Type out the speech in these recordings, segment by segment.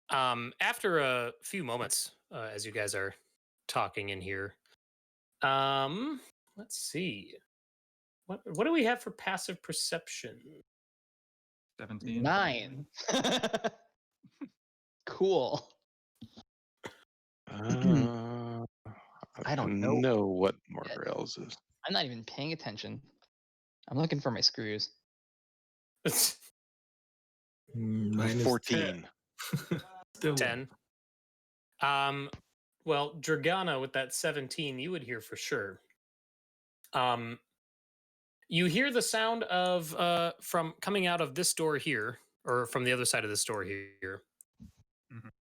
After a few moments, as you guys are talking in here, let's see. What do we have for passive perception? 17. 9. Cool. I don't know what Morgrail's is. I'm not even paying attention. I'm looking for my screws. Mine is 14. 10. 10. Well, Dragana with that 17, you would hear for sure. You hear the sound of from coming out of this door here, or from the other side of this door here. Mhm.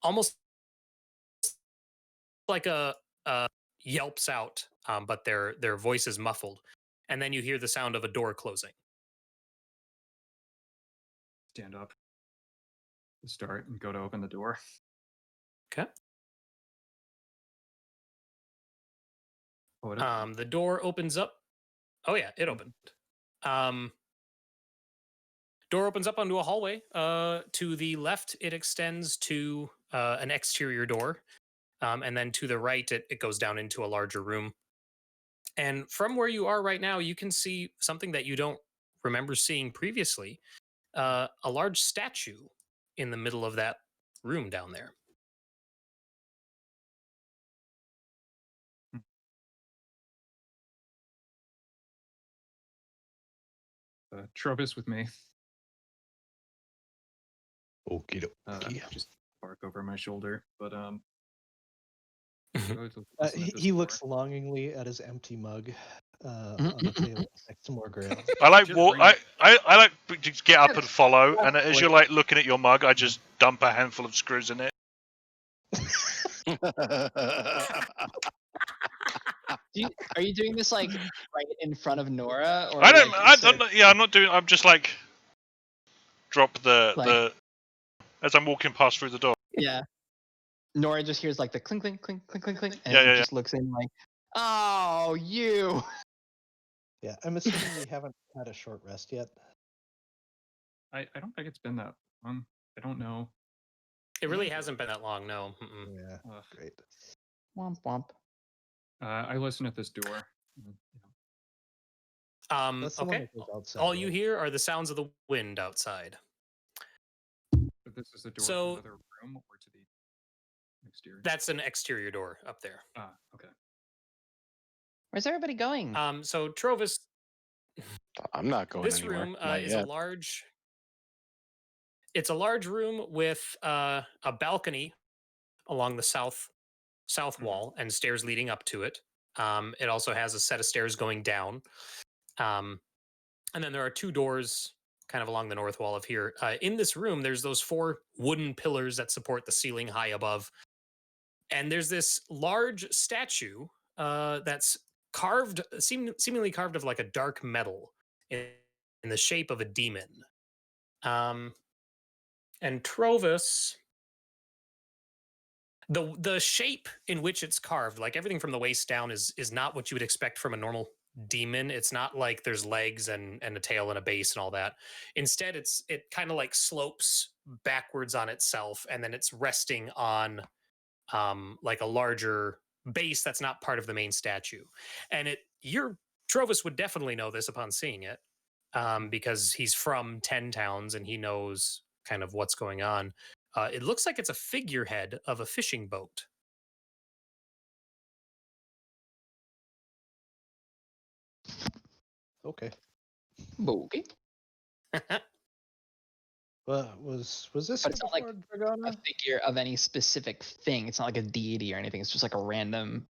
Almost like a yelps out, but their voice is muffled, and then you hear the sound of a door closing. Stand up. Start and go to open the door. Okay. Oh, it The door opens up. Oh yeah, it opened. Door opens up onto a hallway. To the left, it extends to an exterior door. And then to the right, it goes down into a larger room. And from where you are right now, you can see something that you don't remember seeing previously. A large statue in the middle of that room down there. Trovus with me. Okie dokie. Just bark over my shoulder, but he looks longingly at his empty mug on the table next to Morgrail. I like I like just get up and follow, and as you're like looking at your mug, I just dump a handful of screws in it. Are you doing this like right in front of Nora? Or I don't. Yeah, I'm not doing. I'm just like drop the as I'm walking past through the door. Yeah. Nora just hears like the clink, clink, clink, clink, clink, clink, and Yeah. just looks in like, "Oh, you." Yeah, I'm assuming we haven't had a short rest yet. I don't think it's been that long. I don't know. It really hasn't been that long, no. Yeah, great. Womp womp. I listen at this door. That's the one Okay. that goes outside, All you right? hear are the sounds of the wind outside. But this is the door So- to another room or to the exterior? That's an exterior door up there. Okay. Where's everybody going? So Trovus, I'm not going this anywhere. room Not is yet. a large. It's a large room with a balcony along the south wall and stairs leading up to it. It also has a set of stairs going down, and then there are two doors kind of along the north wall of here. In this room, there's those 4 wooden pillars that support the ceiling high above, and there's this large statue that's carved, seemingly carved of like a dark metal in the shape of a demon. And Trovus, the shape in which it's carved, like everything from the waist down, is not what you would expect from a normal demon. It's not like there's legs and a tail and a base and all that. Instead, it kind of like slopes backwards on itself, and then it's resting on like a larger base that's not part of the main statue. And Trovus would definitely know this upon seeing it, because he's from 10 towns and he knows kind of what's going on. It looks like it's a figurehead of a fishing boat. Okay. Okay. Was this? But it's not like before Dragana? a figure of any specific thing. It's not like a deity or anything. It's just like a random.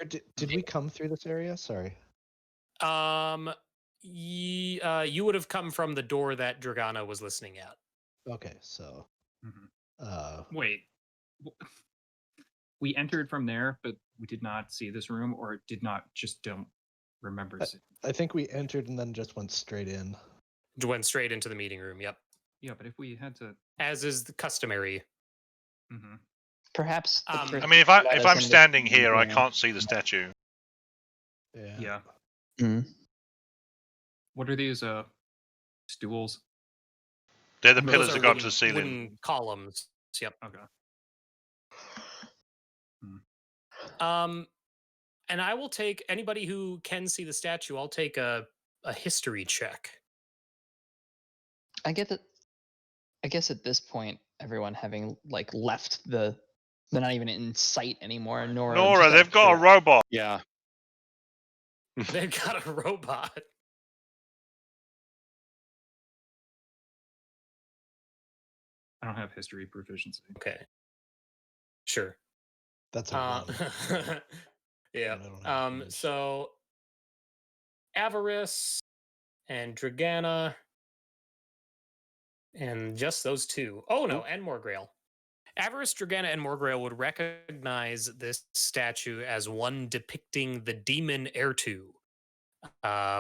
Or did we come through this area? Sorry. You would have come from the door that Dragana was listening at. Okay, so. Wait. We entered from there, but we did not see this room, or did not just don't remember. I think we entered and then just went straight in. Went straight into the meeting room. Yep. Yeah, but if we had to, as is the customary. Perhaps. I mean, if I'm standing here, I yeah. can't see the statue. Yeah. Mm. What are these stools? They're the Those pillars Those that are go up wooden, to the ceiling. wooden columns. Yep. Okay. And I will take anybody who can see the statue. I'll take a history check. I get that. I guess at this point, everyone having like left they're not even in sight anymore. Nora, just Nora, out of they've got a curiosity- robot. Yeah. They've got a robot. I don't have history proficiency. Okay. Sure. That's a one. Yeah. And I don't have much. So Avarice and Dragana and just those two. Oh no, and Morgrail. Avarice, Dragana, and Morgrail would recognize this statue as one depicting the demon Ertu,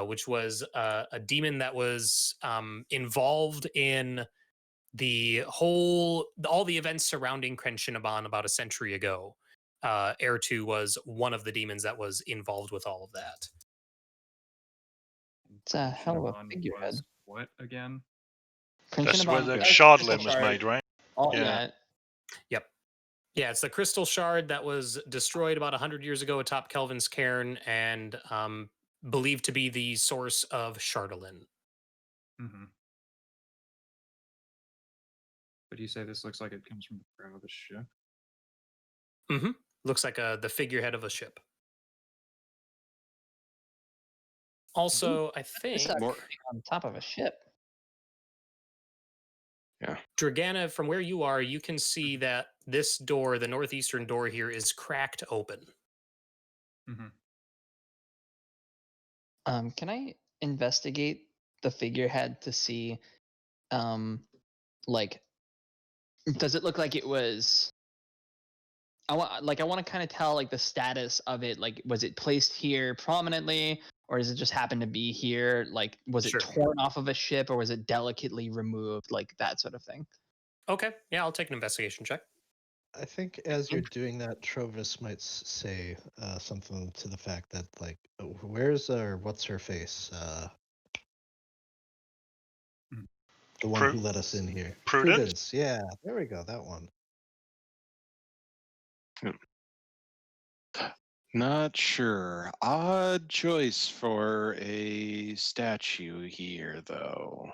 which was a demon that was involved in all the events surrounding Krenshinaban about a century ago. Ertu was one of the demons that was involved with all of that. It's a hell of a Shinabon figurehead. was what again? That's where Krenshinaban- the that's shardlin crystal was shard. made, right? Oh, Yeah. yeah. Yep. Yeah, it's the crystal shard that was destroyed about 100 years ago atop Kelvin's cairn and believed to be the source of Shardolin. Mm-hmm. But you say this looks like it comes from the prow of the ship? Mm-hmm. Looks like the figurehead of a ship. Also, I think It's not on top of a ship. Dragana, from where you are, you can see that this door, the northeastern door here, is cracked open. Mm-hmm. Can I investigate the figurehead to see, like, does it look like it was? I want to kind of tell like the status of it. Like, was it placed here prominently, or does it just happen to be here? Like, was it Sure. torn off of a ship, or was it delicately removed? Like that sort of thing. Okay, yeah, I'll take an investigation check. I think as you're doing that, Trovus might say something to the fact that, like, what's her face? The one who let us in here. Prudence? Yeah, there we go. That one. Not sure. Odd choice for a statue here, though.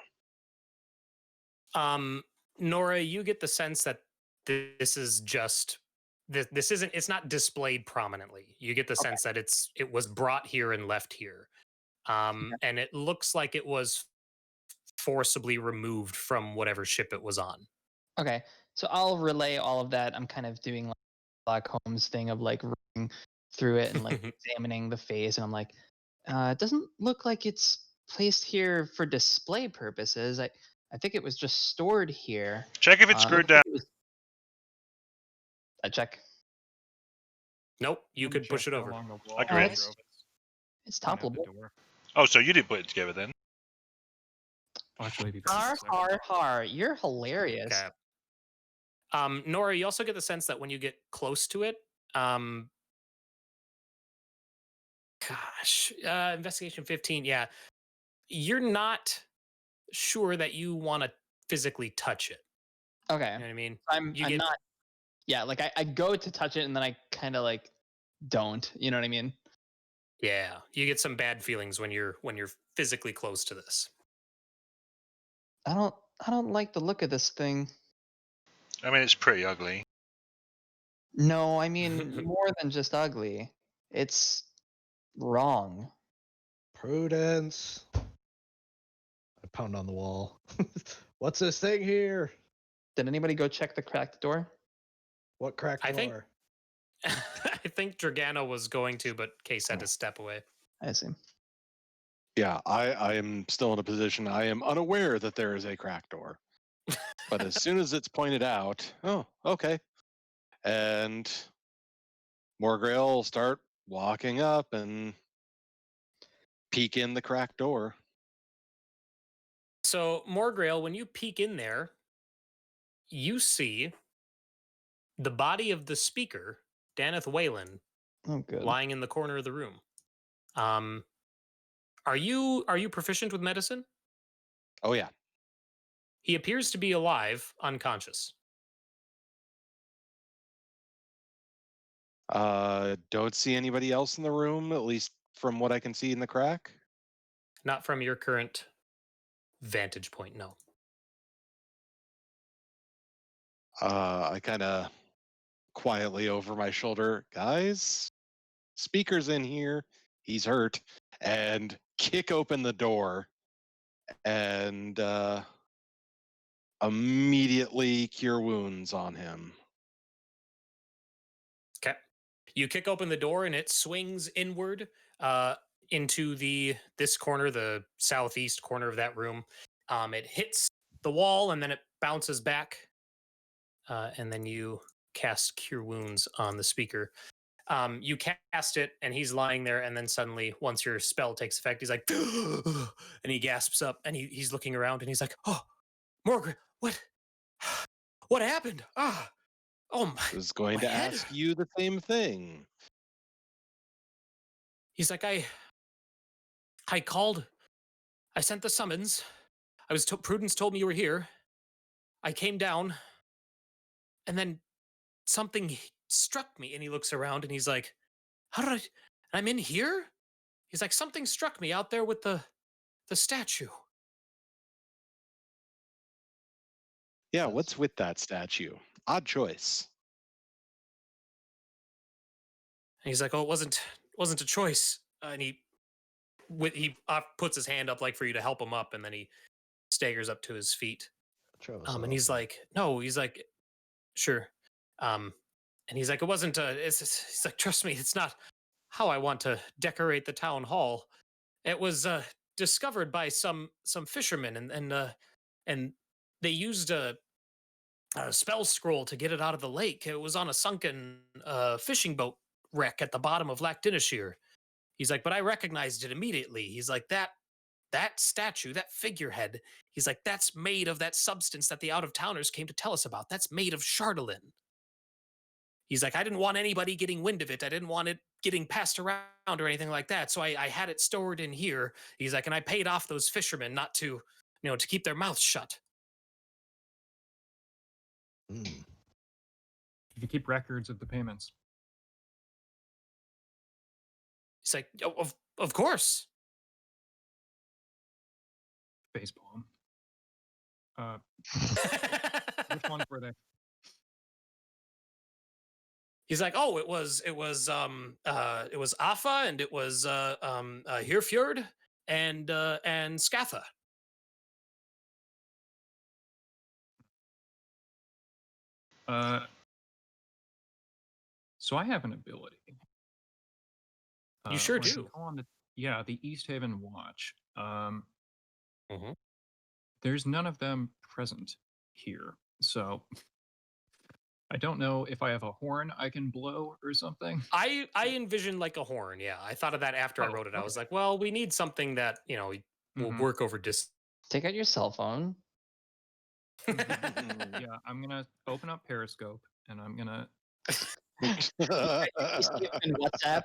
Nora, you get the sense that this is just this isn't, it's not displayed prominently. You get the sense that it was brought here and left here. And it looks like it was forcibly removed from whatever ship it was on. Okay, so I'll relay all of that. I'm kind of doing like Black Holmes thing of like reading through it and like examining the face, and I'm like, it doesn't look like it's placed here for display purposes. I think it was just stored here. Check if it's screwed down. I check. Nope, you could push it over. Along the wall. Agreed. It's Point out the toppleable. door. Oh, so you did put it together then? Actually, if you Har. You're hilarious. Okay. Nora, you also get the sense that when you get close to it, investigation 15, yeah, you're not sure that you want to physically touch it. Okay. You know what I mean? I'm not. Yeah, like I go to touch it and then I kind of like don't. You know what I mean? Yeah, you get some bad feelings when you're physically close to this. I don't like the look of this thing. I mean, it's pretty ugly. No, I mean more than just ugly. It's wrong. Prudence. I pound on the wall. What's this thing here? Did anybody go check the cracked door? What cracked I door? think- I think Dragana was going to, but Case had to step away. I see. Yeah, I am still in a position. I am unaware that there is a cracked door. But as soon as it's pointed out, oh, okay. And Morgrail will start walking up and peek in the cracked door. So, Morgrail, when you peek in there, you see the body of the speaker, Danneth Waylen, Oh, good. lying in the corner of the room. Are you proficient with medicine? Oh, yeah. He appears to be alive, unconscious. Don't see anybody else in the room, at least from what I can see in the crack. Not from your current vantage point, no. I kind of quietly over my shoulder, guys, Speaker's in here. He's hurt. And kick open the door and immediately cure wounds on him. Okay. You kick open the door and it swings inward into this corner, the southeast corner of that room. It hits the wall and then it bounces back. And then you cast Cure Wounds on the Speaker. You cast it and he's lying there, and then suddenly, once your spell takes effect, he's like, and he gasps up and he's looking around and he's like, oh, Morgrail, what happened? Oh my! I was going my to head. ask you the same thing. He's like, I called, I sent the summons. Prudence told me you were here. I came down, and then something struck me. And he looks around and he's like, I'm in here? He's like, something struck me out there with the statue. Yeah, what's with that statue? Odd choice. And he's like, oh, it wasn't a choice. And he puts his hand up like for you to help him up, and then he staggers up to his feet. And he's like, no, he's like, sure. And he's like, it wasn't. He's like, trust me, it's not how I want to decorate the town hall. It was discovered by some fishermen, and they used a spell scroll to get it out of the lake. It was on a sunken fishing boat wreck at the bottom of Lac Dinashir. He's like, but I recognized it immediately. He's like, that statue, that figurehead, he's like, that's made of that substance that the out-of-towners came to tell us about. That's made of Chardolin. He's like, I didn't want anybody getting wind of it. I didn't want it getting passed around or anything like that. So I had it stored in here. He's like, and I paid off those fishermen not to, to keep their mouths shut. You can keep records of the payments. He's like, oh, of course. Facepalm. Which ones were they? He's like, oh, it was Afa, and it was Hirfjord and Scatha. So I have an ability. You sure when I do. go on the Easthaven Watch. Mhm. There's none of them present here, so I don't know if I have a horn I can blow or something. I envisioned like a horn. Yeah, I thought of that after I wrote it. I was okay. like, well, we need something that will work over distance. Take out your cell phone. Yeah, I'm gonna open up Periscope and I'm gonna. WhatsApp.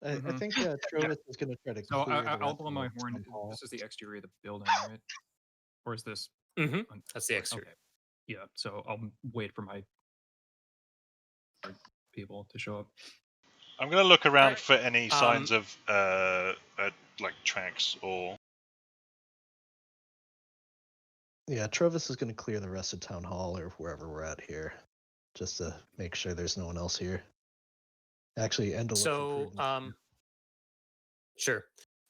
I think Trovus is going to try to. So clear the I'll rest blow of my the horn. town hall. This is the exterior of the building, right? Or is this? That's the exterior. Okay. Yeah. So I'll wait for my people to show up. I'm gonna look around Right. for any signs of like tracks or. Yeah, Trovus is going to clear the rest of town hall or wherever we're at here, just to make sure there's no one else here. Actually, and to look for Prudence. Sure.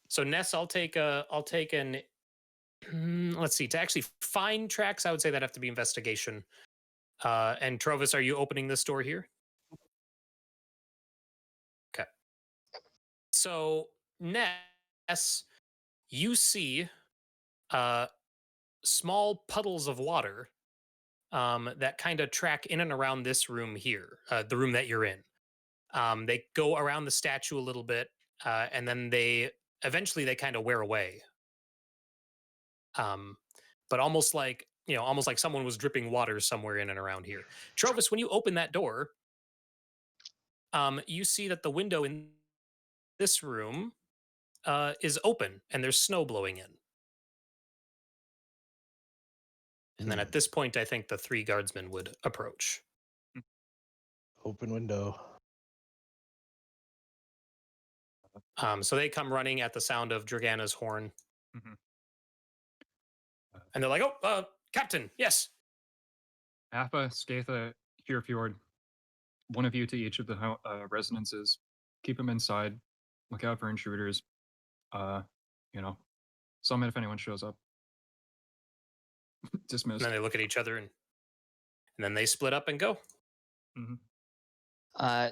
So Ness, I'll take an. Let's see. To actually find tracks, I would say that have to be investigation. And Trovus, are you opening this door here? Okay. So Ness, you see small puddles of water that kind of track in and around this room here, the room that you're in. They go around the statue a little bit, and then they eventually kind of wear away. But almost like someone was dripping water somewhere in and around here. Trovus, when you open that door, you see that the window in this room is open and there's snow blowing in. And then at this point, I think the 3 guardsmen would approach. Open window. So they come running at the sound of Dragana's horn. Mhm. And they're like, oh, Captain, yes. Appa, Skatha, Kierfjord, one of you to each of the residences. Keep them inside. Look out for intruders. Summon if anyone shows up. And Dismissed. then they look at each other and then they split up and go.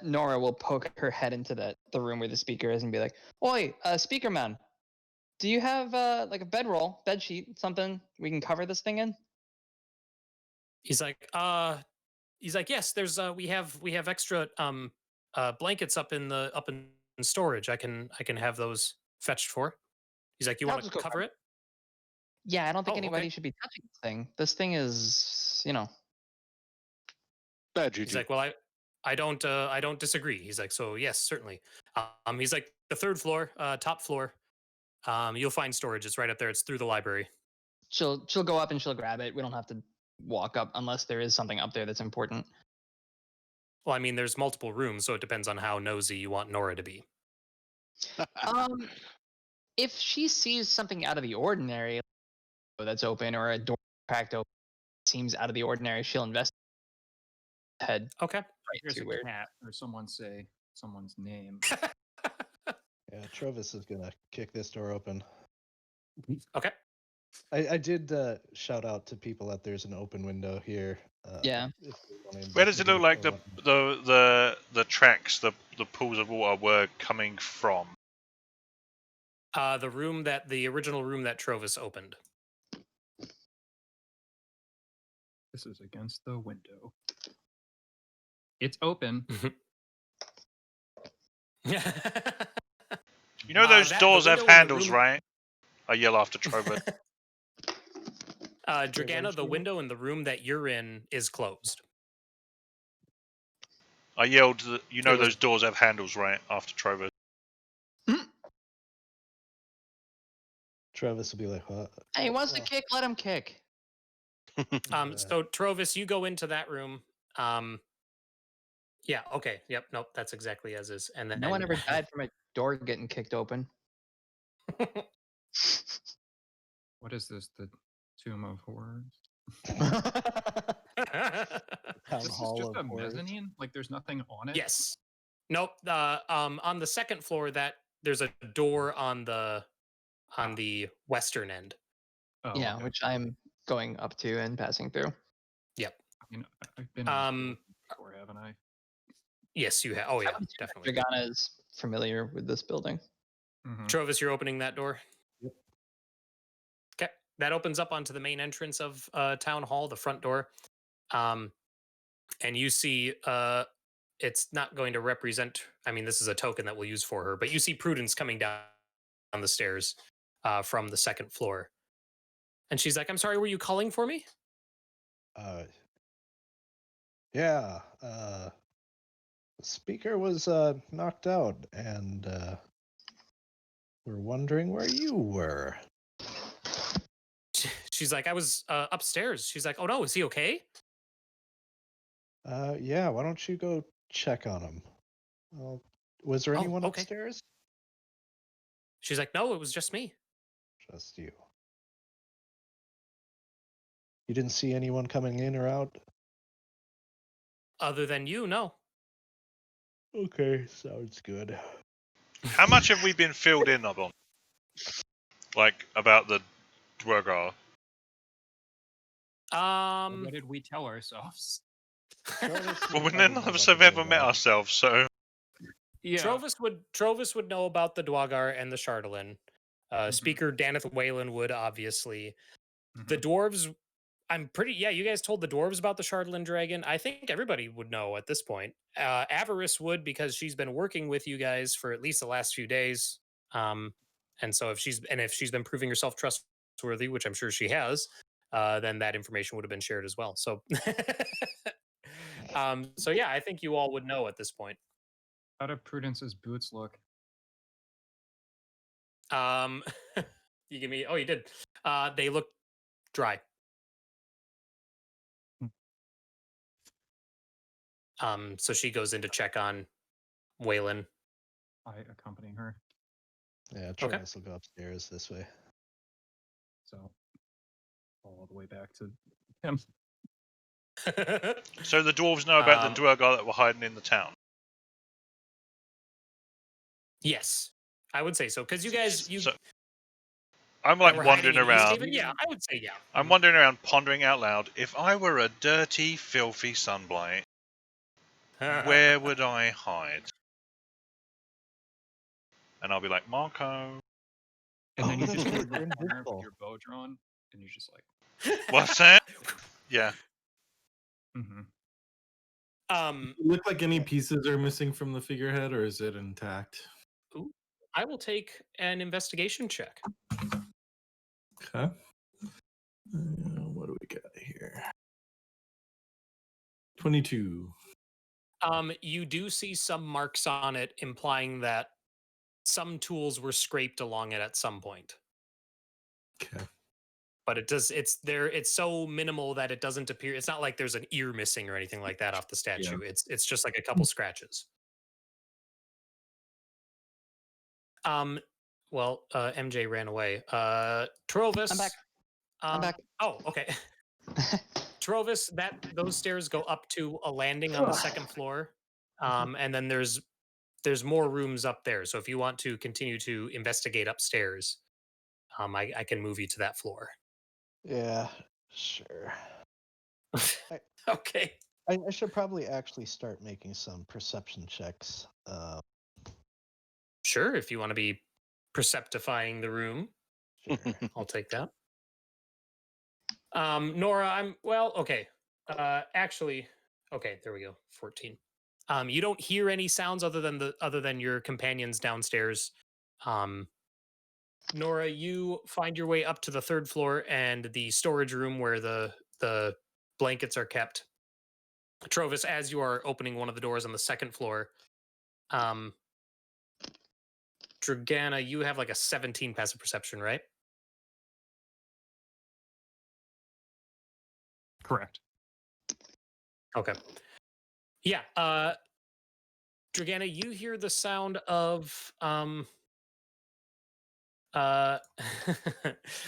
Nora will poke her head into the room where the speaker is and be like, "Oi, speaker man, do you have like a bedroll, bed sheet, something we can cover this thing in?" He's like, yes, there's we have extra blankets up in storage. I can have those fetched for. He's like, you I'll want to just go cover grab it? Yeah, I don't think Oh, anybody okay. should be touching this thing. This thing is, Bad He's juju. like, well, I don't disagree. He's like, so yes, certainly. He's like, the 3rd floor, top floor. You'll find storage. It's right up there. It's through the library. she'll go up and she'll grab it. We don't have to walk up unless there is something up there that's important. Well, I mean, there's multiple rooms, so it depends on how nosy you want Nora to be. If she sees something out of the ordinary that's open or a door cracked open seems out of the ordinary, she'll investigate. Head Okay. right Here's too a weird. cat, or someone say someone's name. Yeah, Trovus is gonna kick this door open. Okay. I did shout out to people that there's an open window here. Yeah. if they wanna Where does it look like investigate the tracks, the pools of water were coming from? The original room that Trovus opened. This is against the window. It's open. You know those doors have handles, room... right? I yell after Trovus. Dragana, the window in the room that you're in is closed. I yelled, you know It was- those doors have handles, right? After Trovus. Travis will be like, what? Hey, he wants to kick, let him kick. So Trovus, you go into that room. Yeah, okay. Yep, nope, that's exactly as is. And then No one ever died from a door getting kicked open. What is this? The Tomb of Horrors? Town This is Hall just of a Horrors. mezzanine? Like there's nothing on it? Yes. Nope. On the 2nd floor, that there's a door on the western end. Oh, Yeah, okay. which I'm going up to and passing through. Yep. I've been in this before, haven't I? Yes, you have. Oh yeah, definitely. Dragana is familiar with this building. Mhm. Trovus, you're opening that door. Yep. Okay, that opens up onto the main entrance of Town Hall, the front door. And you see, it's not going to represent. I mean, this is a token that we'll use for her, but you see Prudence coming down the stairs from the 2nd floor, and she's like, "I'm sorry, were you calling for me?" Yeah. The speaker was knocked out, and we're wondering where you were. She's like, "I was upstairs." She's like, "Oh no, is he okay?" Yeah. Why don't you go check on him? Was there anyone okay. upstairs? She's like, "No, it was just me." Just you. You didn't see anyone coming in or out? Other than you, no. Okay, sounds good. How much have we been filled in on? Like, about the Dwargar? What did we tell ourselves? Well, none of us have ever met ourselves, so... Yeah. Trovus would know about the Dwargar and the Chardalin. Speaker Danneth Waylen would, obviously. The dwarves, you guys told the dwarves about the Chardalin dragon. I think everybody would know at this point. Avarice would, because she's been working with you guys for at least the last few days. And so if she's been proving herself trustworthy, which I'm sure she has, then that information would have been shared as well. So, so yeah, I think you all would know at this point. How do Prudence's boots look? You give me. Oh, you did. They look dry. So she goes in to check on Waylen. I accompany her. Yeah, Okay. Travis will go upstairs this way. So all the way back to him. So the dwarves know about the Duergar that were hiding in the town. Yes, I would say so because you guys, So I'm like were wandering hiding in around. Easthaven? Yeah, I would say yeah. I'm wandering around, pondering out loud. If I were a dirty, filthy sunblight, where would I hide? And I'll be like, Marco. And then you that's just right, turn you're the corner invisible. with your bow drawn, and you're just like, What's that? Yeah. mm-hmm. Look like any pieces are missing from the figurehead, or is it intact? Ooh, I will take an investigation check. Okay. What do we got here? 22. You do see some marks on it, implying that some tools were scraped along it at some point. Okay. But it's there. It's so minimal that it doesn't appear. It's not like there's an ear missing or anything like that off the statue. It's just like a couple scratches. Well, MJ ran away. Trovus. I'm back. I'm back. Oh, okay. Trovus, those stairs go up to a landing on the second floor, and then there's more rooms up there. So if you want to continue to investigate upstairs, I can move you to that floor. Yeah, sure. Okay. I should probably actually start making some perception checks. Sure, if you want to be perceptifying the room, Sure. I'll take that. Nora, okay. Actually, okay, there we go. 14. You don't hear any sounds other than your companions downstairs. Nora, you find your way up to the third floor and the storage room where the blankets are kept. Trovus, as you are opening one of the doors on the second floor, Dragana, you have like a 17 passive perception, right? Correct. Okay. Yeah. Dragana, you hear the sound of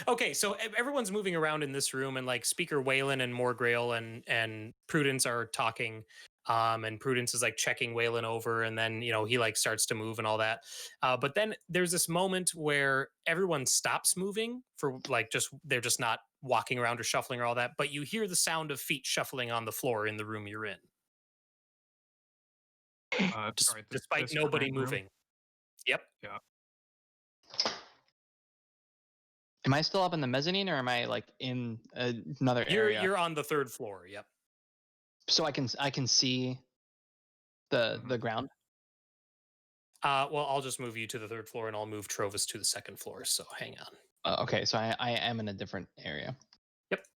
okay, so everyone's moving around in this room, and like Speaker Waylen and Morgrail and Prudence are talking. And Prudence is like checking Waylen over, and then he like starts to move and all that. But then there's this moment where everyone stops moving for like they're just not walking around or shuffling or all that. But you hear the sound of feet shuffling on the floor in the room you're in. Sorry, Despite this nobody current room? moving. Yep. Yeah. Am I still up in the mezzanine, or am I like in another area? You're on the third floor. Yep. So I can see the ground. Well, I'll just move you to the third floor, and I'll move Trovus to the second floor. So hang on. Okay, so I am in a different area. Yep.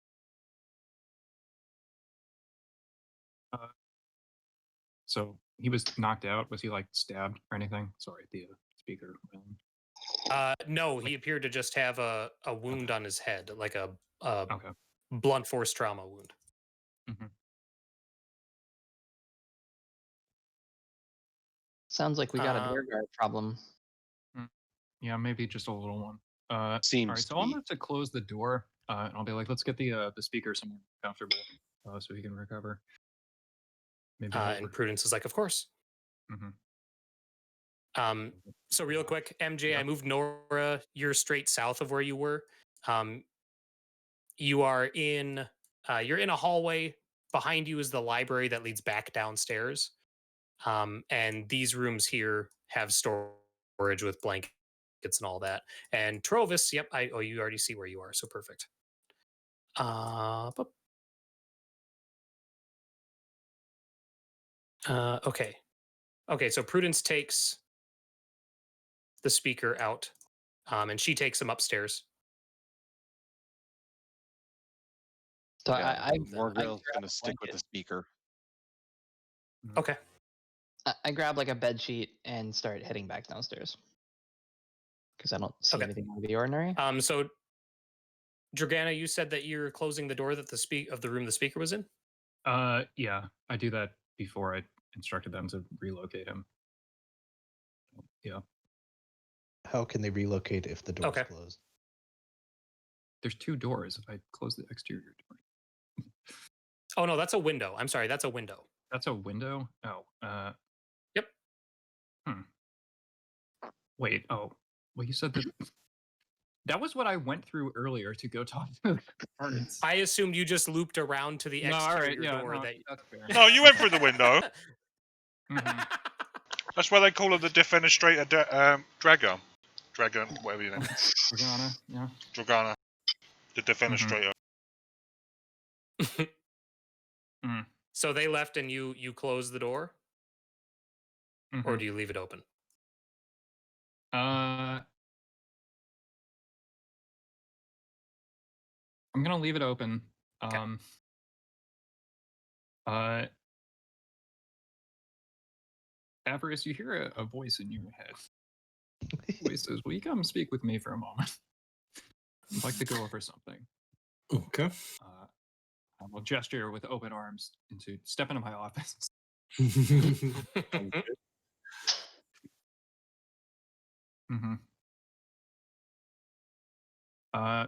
So he was knocked out. Was he like stabbed or anything? Sorry, the speaker. No, he appeared to just have a wound on his head, like a Okay. blunt force trauma wound. Mm-hmm. Sounds like we got a rear guard problem. Yeah, maybe just a little one. Seems all right, so I'm going to close the door, and I'll be like, let's get the speaker somewhere comfortable, so he can recover. Maybe. And Prudence is like, of course. Mm-hmm. So real quick, MJ, I moved Nora. You're straight south of where you were. You are in. You're in a hallway. Behind you is the library that leads back downstairs. And these rooms here have storage with blankets and all that. And Trovus, yep. You already see where you are, so perfect. Okay. So Prudence takes the speaker out, and she takes him upstairs. So Morgrail's gonna stick with the speaker. Okay. I grab like a bed sheet and start heading back downstairs because I don't see anything out of the ordinary. So Dragana, you said that you're closing the door that of the room the speaker was in. Yeah, I do that before I instructed them to relocate him. Yeah. How can they relocate if the door's Okay. closed? There's 2 doors. If I close the exterior door. Oh no, that's a window. I'm sorry, that's a window. That's a window? Oh. Yep. Wait, oh. Well, you said that... That was what I went through earlier to go talk to the guards. I assumed you just looped around to the No, all right, exterior yeah, door. no, That that's fair. No, you went through the window. Mhm. That's why they call her the defenestrator Dragon. Dragon, whatever your name. Dragana, yeah. Dragana. The defenestrator. So they left and you closed the door, or do you leave it open? I'm gonna leave it open. Okay. Avarice, you hear a voice in your head. Voice says, "Will you come speak with me for a moment? I'd like to go over something." Okay. I will gesture with open arms into step into my office.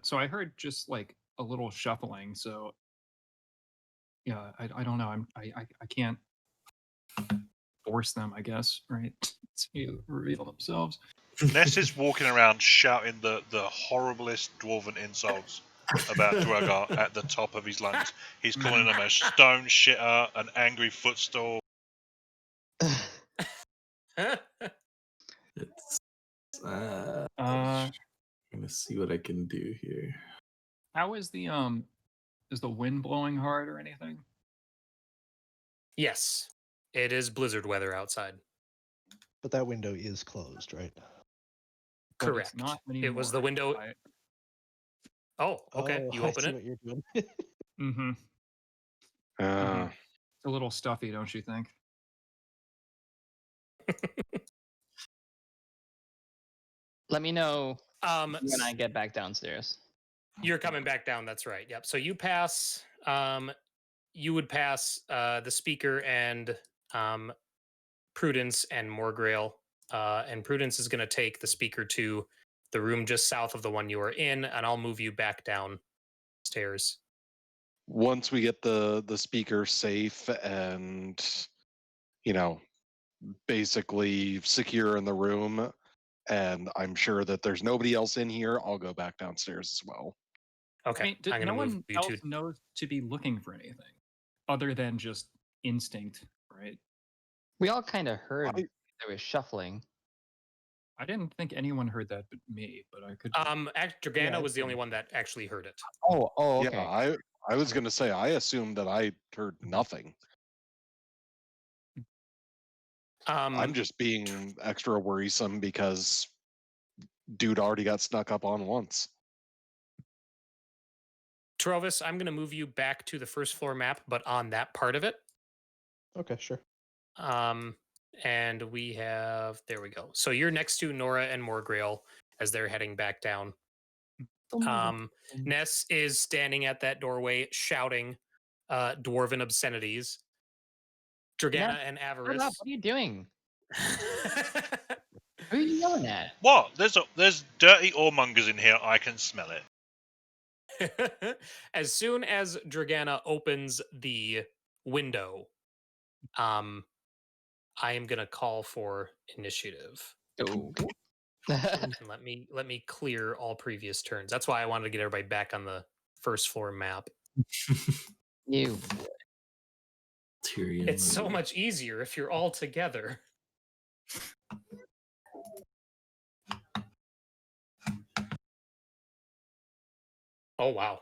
So I heard just like a little shuffling. So yeah, I don't know. I can't force them, I guess, right? To reveal themselves. Ness is walking around shouting the horriblest dwarven insults about Dragar at the top of his lungs. He's calling him a stone shitter, an angry footstool. It's, I'm gonna see what I can do here. How is the wind blowing hard or anything? Yes, it is blizzard weather outside. But that window is closed, right? But Correct. it's not It was the anymore. window. Oh, okay. You I open see it. what you're doing. It's a little stuffy, don't you think? Let me know when s- I get back downstairs. You're coming back down. That's right. Yep. So you pass. You would pass the speaker and Prudence and Morgrail. And Prudence is going to take the speaker to the room just south of the one you are in, and I'll move you back downstairs. Once we get the speaker safe and, you know, basically secure in the room, and I'm sure that there's nobody else in here, I'll go back downstairs as well. Okay. I mean, I'm going no to move one you else to. knows to be looking for anything other than just instinct, right? We all kind of heard I- there was shuffling. I didn't think anyone heard that but me, but I could. Dragana Yeah, was the I only think- one that actually heard it. Oh, okay. Yeah, I was going to say, I assumed that I heard nothing. I'm just being extra worrisome because dude already got snuck up on once. Trovus, I'm going to move you back to the first floor map, but on that part of it. Okay, sure. And we have, there we go. So you're next to Nora and Morgrail as they're heading back down. Ness is standing at that doorway shouting dwarven obscenities. Dragana and Shut up. Avarice. What are you doing? Who are you yelling at? What? There's dirty whoremongers in here. I can smell it. As soon as Dragana opens the window, I am gonna call for initiative. Oh. And let me clear all previous turns. That's why I wanted to get everybody back on the first floor map. You. Tyrion. It's so much easier if you're all together. Oh wow.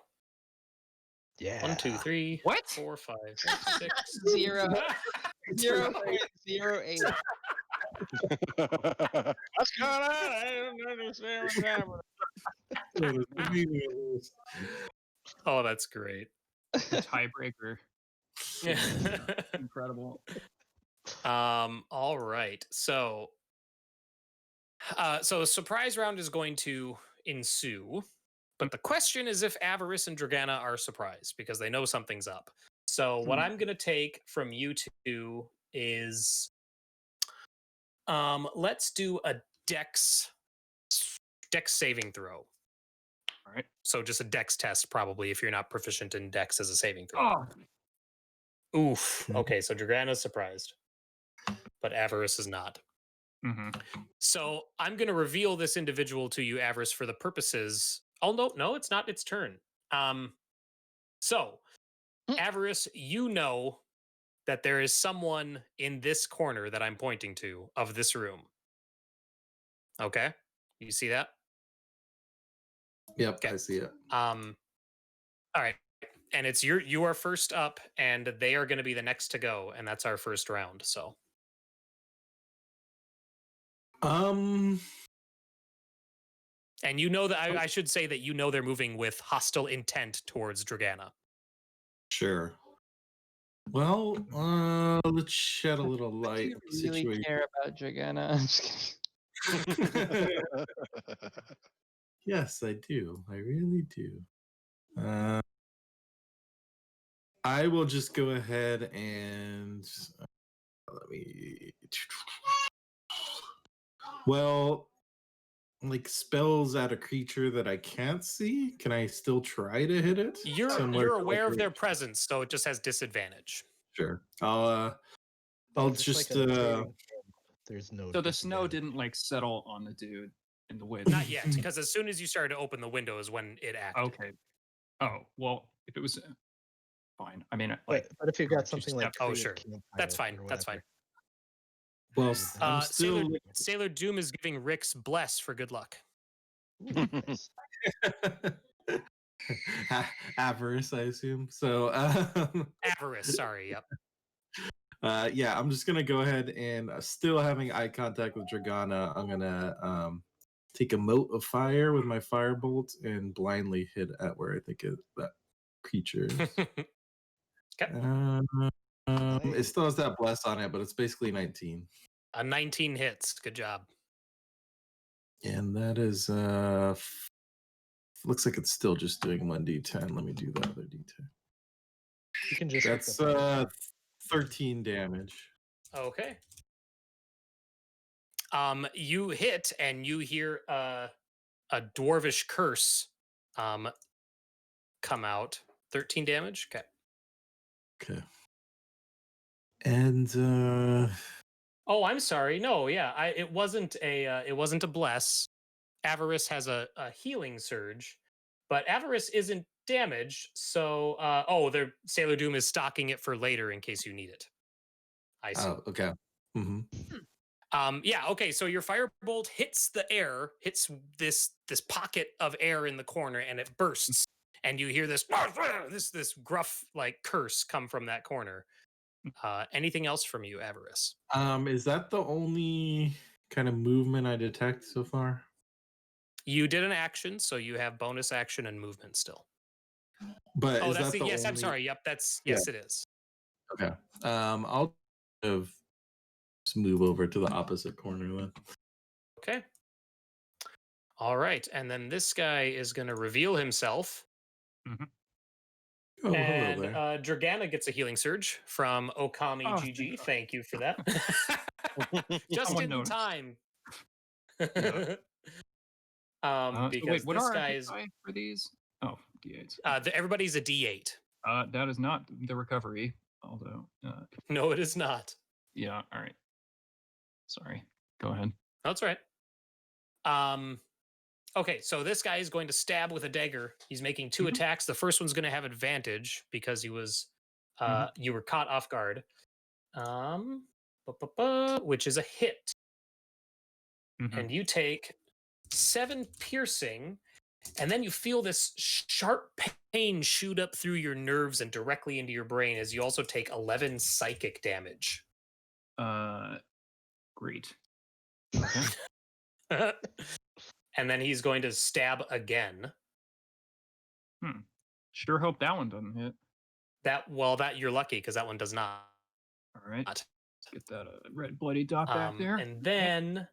Yeah. 1, 2, 3, What? 4, 5, 6. 0.08. What's going on? I don't understand what's happening. Oh, that's great. The tiebreaker. Incredible. All right. So a surprise round is going to ensue, but the question is if Avarice and Dragana are surprised because they know something's up. So what I'm gonna take from you two is, let's do a dex saving throw. All right. So just a dex test, probably, if you're not proficient in dex as a saving throw. Oh. Oof. Okay, so Dragana's surprised, but Avarice is not. Mm-hmm. So I'm going to reveal this individual to you, Avarice, for the purposes. Oh no, it's not its turn. So Avarice, you know that there is someone in this corner that I'm pointing to of this room. Okay, you see that? Yep, Okay. I see it. All right, and it's you are first up, and they are going to be the next to go, and that's our first round. So. And you know that I should say that you know they're moving with hostile intent towards Dragana. Sure. Well, let's shed a little light Do on you the really situation. care about Dragana? I'm just kidding. Yes, I do. I really do. I will just go ahead and let me. Well, like spells at a creature that I can't see. Can I still try to hit it? Similar You're to, aware like, of their presence, so it just has disadvantage. Sure. But I'll if it's just like a saving throw, there's no. So the snow disadvantage. didn't like settle on the dude in the wind. Not yet, because as soon as you started to open the window is when it acted. Okay. Oh well, if it was fine. I mean, like, But if you've got just something like Oh, create sure. campfire That's fine. or That's fine. Well, Dude, I'm still. Sailor Doom is giving Rick's bless for good luck. Ooh, nice. Avarice, I assume. So, Avarice, sorry. Yep. yeah, I'm just gonna go ahead and still having eye contact with Dragana. I'm gonna take a mote of fire with my firebolt and blindly hit at where I think that creature is. Okay. It still has that bless on it, but it's basically 19. A 19 hits. Good job. And that is looks like it's still just doing 1d10. Let me do the other d10. You can just. That's 13 damage. Okay. You hit and you hear a dwarvish curse come out. 13 damage. Okay. Okay. And Oh, I'm sorry. No, yeah, it wasn't a bless. Avarice has a healing surge, but Avarice isn't damaged. So, their Sailor Doom is stocking it for later in case you need it. I see. oh, okay. Mm-hmm. Yeah. Okay. So your firebolt hits the air, hits this pocket of air in the corner, and it bursts. And you hear this gruff like curse come from that corner. Anything else from you, Avarice? Is that the only kind of movement I detect so far? You did an action, so you have bonus action and movement still. But Oh, is that's that the the yes. I'm only- sorry. Yep. Yes, it is. Okay. I'll just move over to the opposite corner then. Okay. All right, and then this guy is going to reveal himself. Oh, And hello there. Dragana gets a healing surge from Okami Oh, GG. Thank you for that. Just Someone in noticed. time. Yeah. Because so wait, what this are guy our is die for these? Oh, d8s. everybody's a D8. That is not the recovery, although. No, it is not. Yeah. All right. Sorry. Go ahead. That's right. Okay, so this guy is going to stab with a dagger. He's making 2 attacks. The first one's going to have advantage because he was you were caught off guard. Which is a hit. And you take 7 piercing, and then you feel this sharp pain shoot up through your nerves and directly into your brain as you also take 11 psychic damage. Great. Okay. And then he's going to stab again. Sure hope that one doesn't hit. That you're lucky because that one does not. All right. Let's get that red bloody dot back there. And then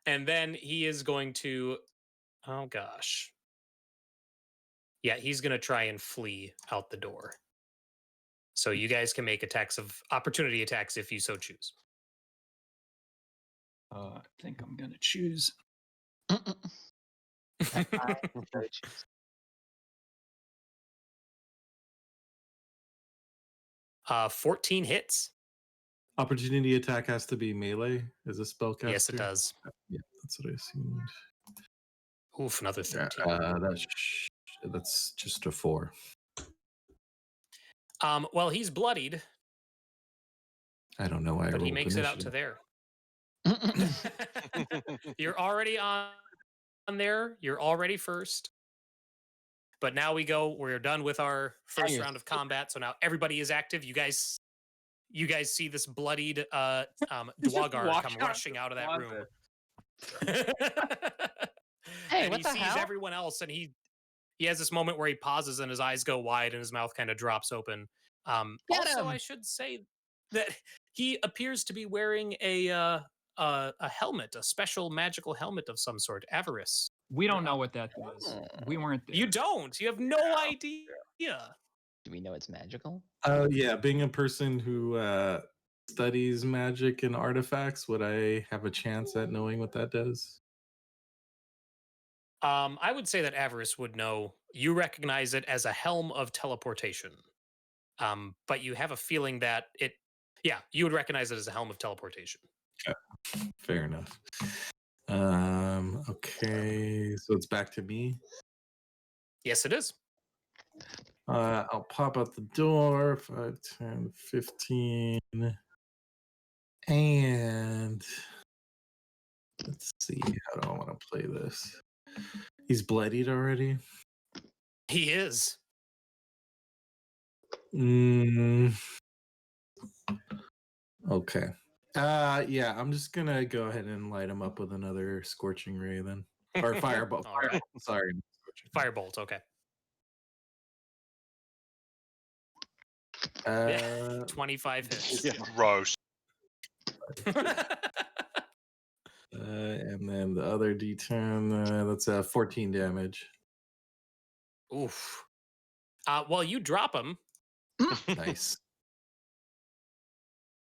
and then he is going to, oh gosh. Yeah, he's going to try and flee out the door. So you guys can make opportunity attacks if you so choose. I think I'm gonna choose. I so choose. 14 hits. Opportunity attack has to be melee. Is a spellcaster? Yes, it does. Yeah, that's what I assumed. Oof, another 13. That's just a 4. Well, he's bloodied, I don't know why I but he rolled makes it out to initiative. there. You're already on there. You're already first. But now we're done with our first round of combat. So now everybody is active. You guys see this bloodied Dwagar come rushing out of that room. Hey, and what he the sees hell? everyone else, and he has this moment where he pauses and his eyes go wide and his mouth kind of drops open. Get Also, him! I should say that he appears to be wearing a helmet, a special magical helmet of some sort. Avarice. We don't know what that is. We weren't there. You don't. You have no idea. Do we know it's magical? Oh yeah, being a person who studies magic and artifacts, would I have a chance at knowing what that does? I would say that Avarice would know. You recognize it as a helm of teleportation. But you have a feeling that you would recognize it as a helm of teleportation. Okay. Fair enough. Okay, so it's back to me. Yes, it is. I'll pop out the door. 5, 10, 15. And let's see, how do I want to play this? He's bloodied already. He is. Okay. Yeah, I'm just gonna go ahead and light him up with another scorching ray then. Or firebolt. All right. Sorry. Firebolt, okay. 25 hits. Gross. And then the other D10, that's 14 damage. Oof. Well, you drop him. Nice.